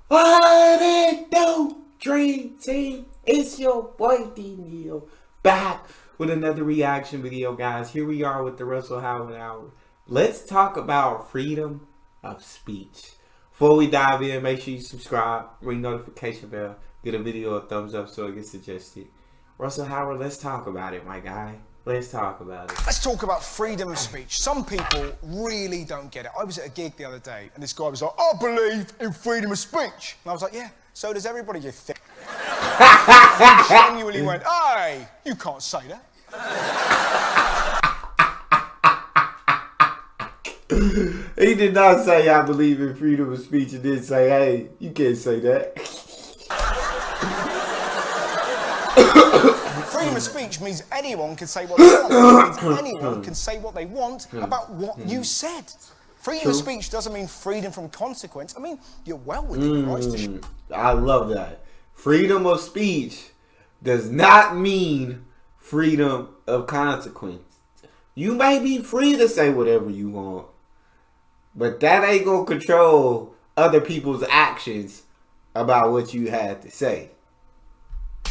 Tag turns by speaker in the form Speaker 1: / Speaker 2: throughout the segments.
Speaker 1: What it do, Dream Team? It's your boy D Neal back with another reaction video, guys. Here we are with the Russell Howard Hour. Let's talk about freedom of speech. Before we dive in, make sure you subscribe, ring notification bell, get a video a thumbs up so it gets suggested. Russell Howard, let's talk about it, my guy. Let's talk about it.
Speaker 2: Let's talk about freedom of speech. Some people really don't get it. I was at a gig the other day and this guy was like, I believe in freedom of speech. And I was like, yeah, so does everybody, you thick. He genuinely went, hey, you can't say that.
Speaker 1: He did not say I believe in freedom of speech. He did say, hey, you can't say that.
Speaker 2: Freedom of speech means anyone can say what they want. It means anyone can say what they want about what you said. Freedom of speech doesn't mean freedom from consequence. I mean, you're well within your rights to
Speaker 1: I love that. Freedom of speech does not mean freedom of consequence. You may be free to say whatever you want, but that ain't gonna control other people's actions about what you had to say.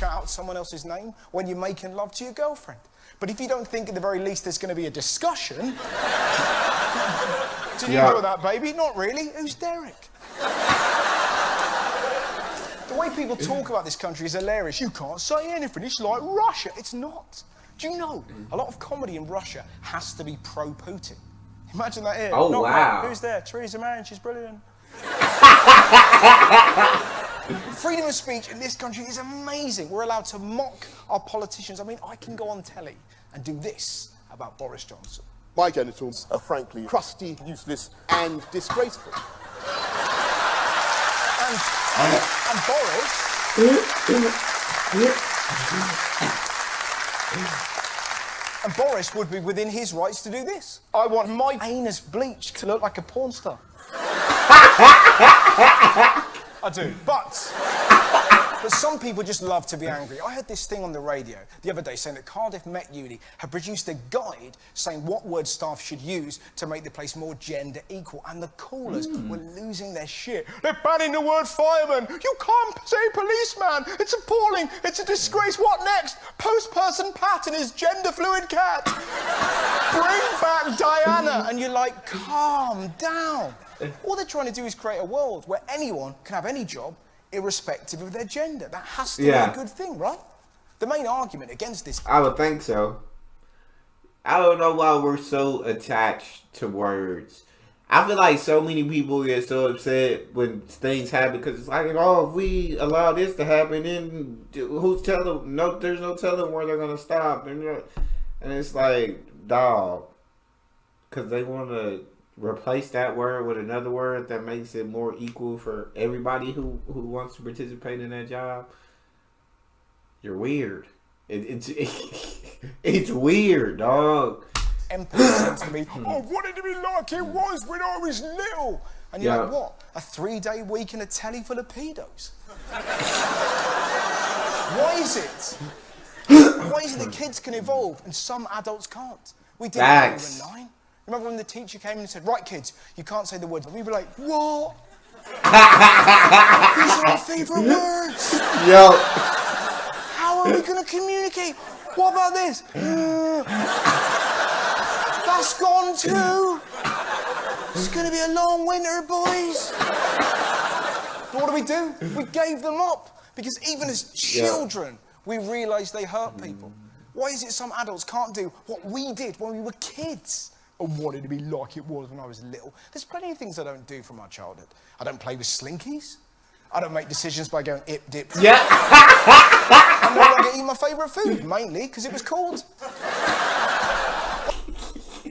Speaker 2: shout out someone else's name when you're making love to your girlfriend. But if you don't think at the very least there's going to be a discussion, did you enjoy that, baby? Not really. Who's Derek? The way people talk about this country is hilarious. You can't say anything. It's like Russia. It's not. Do you know a lot of comedy in Russia has to be pro-Putin? Imagine that here.
Speaker 1: Oh,
Speaker 2: not
Speaker 1: wow.
Speaker 2: Like, who's there? Theresa May, she's brilliant. Freedom of speech in this country is amazing. We're allowed to mock our politicians. I mean, I can go on telly and do this about Boris Johnson.
Speaker 3: My genitals are frankly crusty, useless, and disgraceful.
Speaker 2: And Boris... And Boris would be within his rights to do this. I want my anus bleached to look like a porn star. I do, but some people just love to be angry. I heard this thing on the radio the other day saying that Cardiff Met Uni had produced a guide saying what words staff should use to make the place more gender equal, and the callers were losing their shit. They're banning the word fireman. You can't say policeman. It's appalling. It's a disgrace. What next? Postperson Pat and his gender fluid cat. Bring back Diana. And you're like, calm down. All they're trying to do is create a world where anyone can have any job irrespective of their gender. That has to be a good thing, right? The main argument against this...
Speaker 1: I would think so. I don't know why we're so attached to words. I feel like so many people get so upset when things happen because it's like, oh, if we allow this to happen, then who's telling? No, there's no telling where they're gonna stop. And it's like, dog, because they want to replace that word with another word that makes it more equal for everybody who wants to participate in that job. You're weird. It's weird, dog.
Speaker 2: Empathy seems to be, I wanted to be like it was when I was little. And you're like, what? A 3-day week in a telly full of pedos? Why is it? Why is it that kids can evolve and some adults can't? We did it when we were 9. Remember when the teacher came in and said, right, kids, you can't say the words. We'd be like, what? These are our favourite words.
Speaker 1: Yo.
Speaker 2: How are we going to communicate? What about this? That's gone too. It's going to be a long winter, boys. But what do? We gave them up. Because even as children, we realised they hurt people. Why is it some adults can't do what we did when we were kids? I wanted to be like it was when I was little. There's plenty of things I don't do from my childhood. I don't play with slinkies. I don't make decisions by going ip, dip.
Speaker 1: Yeah.
Speaker 2: I'm no longer eating my favourite food, mainly because it was called.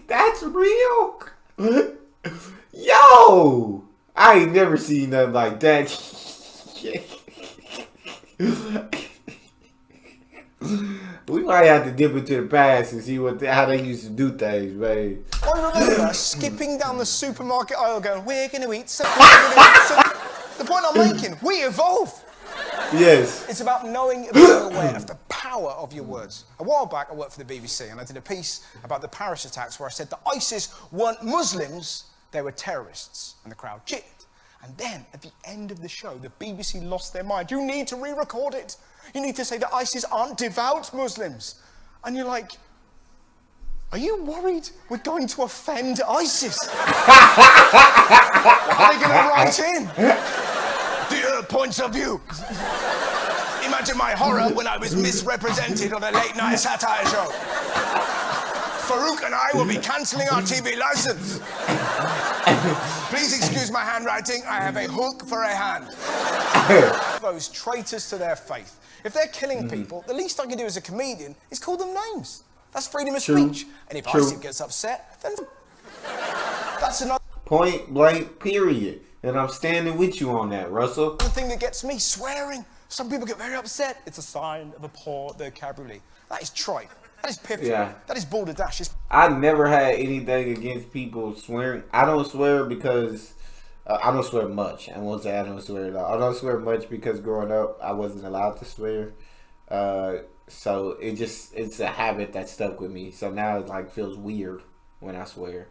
Speaker 1: That's real. Yo, I ain't never seen nothing like that. We might have to dip into the past and see how they used to do things, babe.
Speaker 2: I remember skipping down the supermarket aisle going, we're going to eat something. The point I'm making, we evolve.
Speaker 1: Yes.
Speaker 2: It's about being aware of the power of your words. A while back, I worked for the BBC and I did a piece about the Paris attacks where I said that ISIS weren't Muslims, they were terrorists. And the crowd cheered. And then, at the end of the show, the BBC lost their mind. You need to re-record it. You need to say that ISIS aren't devout Muslims. And you're like, are you worried we're going to offend ISIS? Are they going to write in? The points of view. Imagine my horror when I was misrepresented on a late-night satire show. Farouk and I will be cancelling our TV license. Please excuse my handwriting. I have a hook for a hand. Those traitors to their faith. If they're killing people, the least I can do as a comedian is call them names. That's freedom of speech. And if ISIS gets upset, then that's another
Speaker 1: point blank, period. And I'm standing with you on that, Russell.
Speaker 2: The thing that gets me, swearing. Some people get very upset. It's a sign of a poor vocabulary. That is trite. That is piffy. Yeah. That is balderdash.
Speaker 1: I never had anything against people swearing. I don't swear because I don't swear much. I won't say I don't swear at all. I don't swear much because growing up I wasn't allowed to swear. So it's a habit that stuck with me. So now it like feels weird when I swear.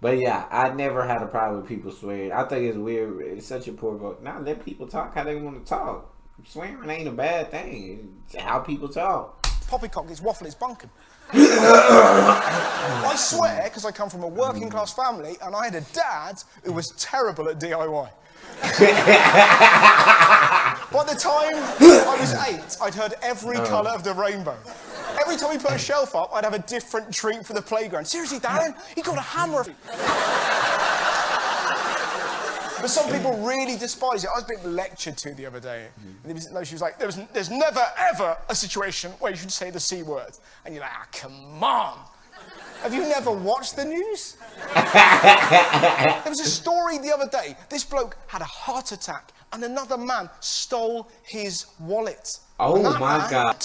Speaker 1: But yeah, I never had a problem with people swearing. I think it's weird. It's such a poor vote. Now let people talk how they want to talk. Swearing ain't a bad thing. It's how people talk.
Speaker 2: Poppycock, it's waffle, it's bunkum. I swear, because I come from a working class family, and I had a dad who was terrible at DIY. By the time I was 8, I'd heard every colour of the rainbow. Every time he put a shelf up, I'd have a different treat for the playground. Seriously, Darren, he got a hammer. But some people really despise it. I was being lectured to the other day. And she was like, there's never, ever a situation where you should say the C word. And you're like, come on. Have you never watched the news? There was a story the other day. This bloke had a heart attack and another man stole his wallet.
Speaker 1: Oh my God.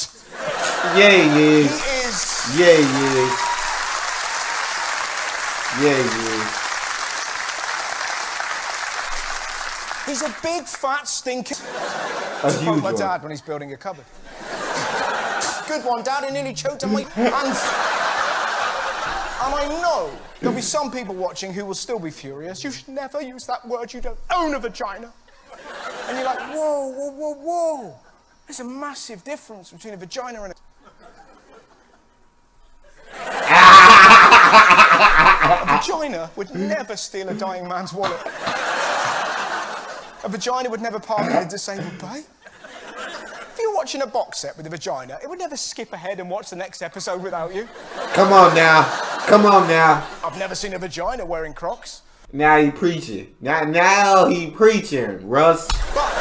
Speaker 1: Yeah, he is.
Speaker 2: He is.
Speaker 1: Yeah, he is. Yeah, he is.
Speaker 2: He's a big, fat, stinker.
Speaker 1: A huge
Speaker 2: my
Speaker 1: one.
Speaker 2: dad when he's building a cupboard. Good one, Dad. He nearly choked on my... And I know there'll be some people watching who will still be furious. You should never use that word. You don't own a vagina. And you're like, whoa, whoa, whoa, whoa. There's a massive difference between a vagina and a vagina would never steal a dying man's wallet. A vagina would never park in a disabled bay. If you're watching a box set with a vagina, it would never skip ahead and watch the next episode without you.
Speaker 1: Come on now. Come on now.
Speaker 2: I've never seen a vagina wearing Crocs.
Speaker 1: Now he preaching. Now he preaching, Russ.
Speaker 2: But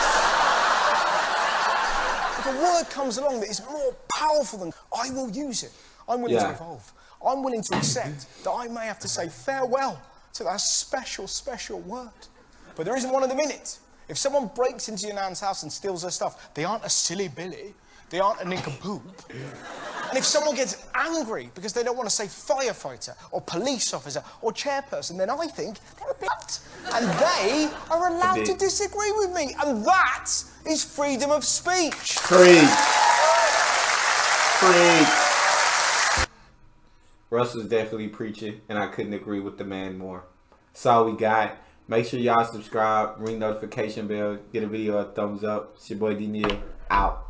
Speaker 2: if a word comes along that is more powerful than I will use it. I'm willing to evolve. I'm willing to accept that I may have to say farewell to that special, special word. But there isn't one of them in it. If someone breaks into your nan's house and steals her stuff, they aren't a silly Billy. They aren't a nincompoop. And if someone gets angry because they don't want to say firefighter or police officer or chairperson, then I think they're a bit. And they are allowed to disagree with me. And that is freedom of speech.
Speaker 1: Preach. Russ is definitely preaching, and I couldn't agree with the man more. That's all we got. Make sure y'all subscribe, ring notification bell, get a video a thumbs up. It's your boy Neal, out.